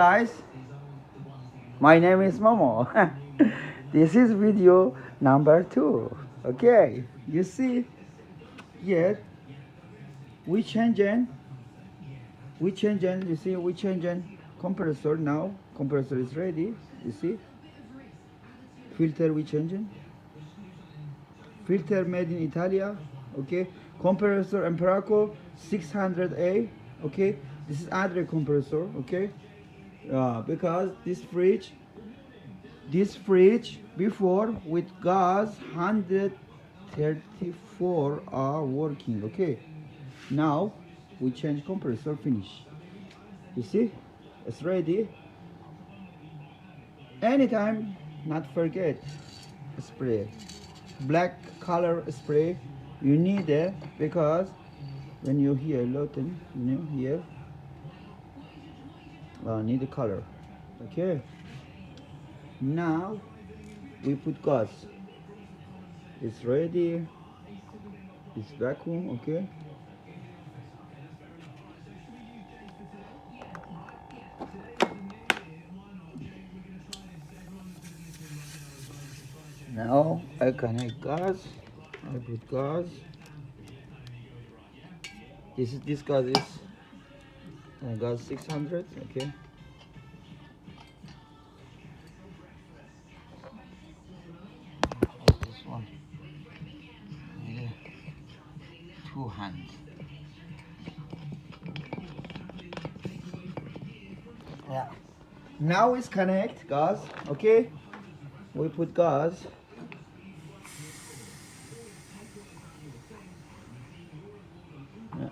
Guys, my name is Momo. This is video number 2. Okay, you see, yeah, we change, you see, we change compressor now. Compressor is ready, you see. Filter we changing. Filter made in Italia, okay. Compressor Empiraco 600A, okay. This is other compressor, okay. Because this fridge before with gas 134 are working, okay. Now we change compressor, finish. You see, it's ready. Anytime not forget spray, black color spray you need it, because when you hear Loten, here need a color, okay. Now we put gas, it's ready, it's vacuum, okay. Now I connect gas, I put gas. This gas is gas 600, okay. This one, yeah. 200. Yeah. Now it's connect gas, okay. We put gas. Yeah.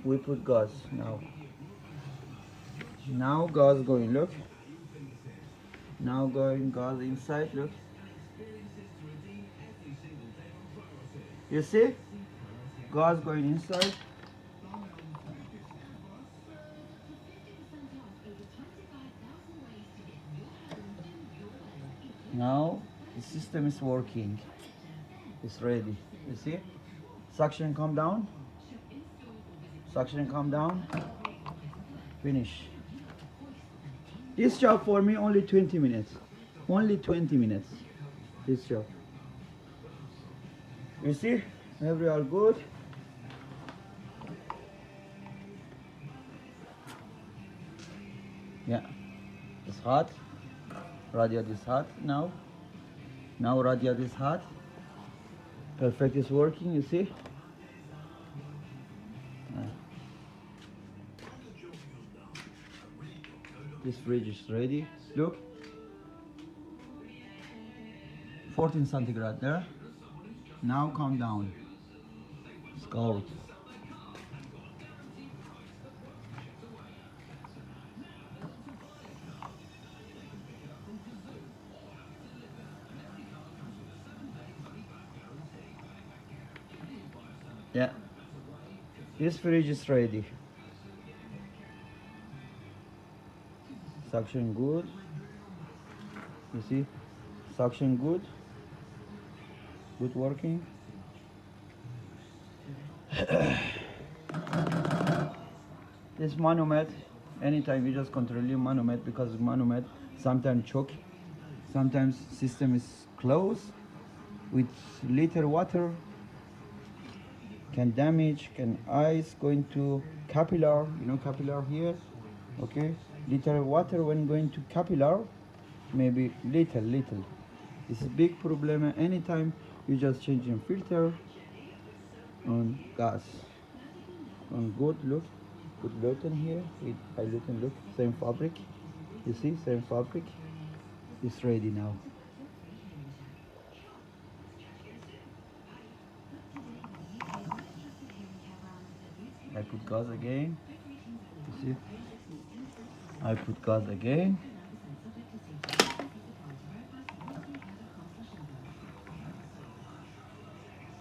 We put gas now. Now gas going, look. Now going gas inside, look. You see? Gas going inside. Now the system is working. It's ready. You see? Suction come down. Suction come down. Finish. This job for me only 20 minutes. Only 20 minutes. This job. You see? Every all good. Yeah. It's hot. Radiator is hot now. Now radiator is hot. Perfect is working, you see? This fridge is ready. Look. 14 centigrade there. Now calm down. It's cold. Yeah. This fridge is ready. Suction good. You see? Suction good. Good working. This manomet, anytime you just control your manomet, because manomet sometimes choke, sometimes system is closed with little water, can damage, can ice going to capillary, capillary here, okay. Little water when going to capillary, maybe little. It's a big problem. Anytime you just changing filter on gas. On good, look, put Luton here with Luton, look, same fabric. You see, same fabric. It's ready now. I put gas again. You see? I put gas again.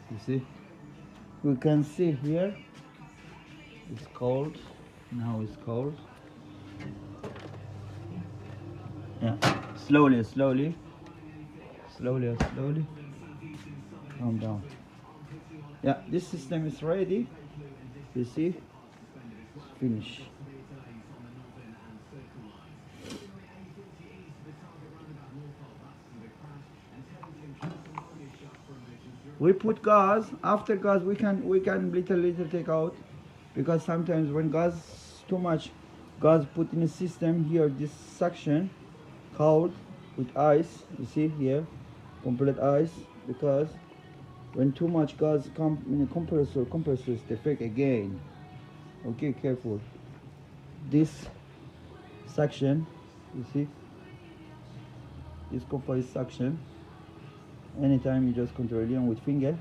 You see? We can see here. It's cold. Now it's cold. Yeah. Slowly. Calm down. Yeah, this system is ready. You see? Finish. We put gas. After gas, we can little take out, because sometimes when gas too much, gas put in the system here. This section cold with ice. You see here, complete ice, because when too much gas come in a compressors defect again. Okay, careful. This section, you see, this compressor section. Anytime you just control it with finger.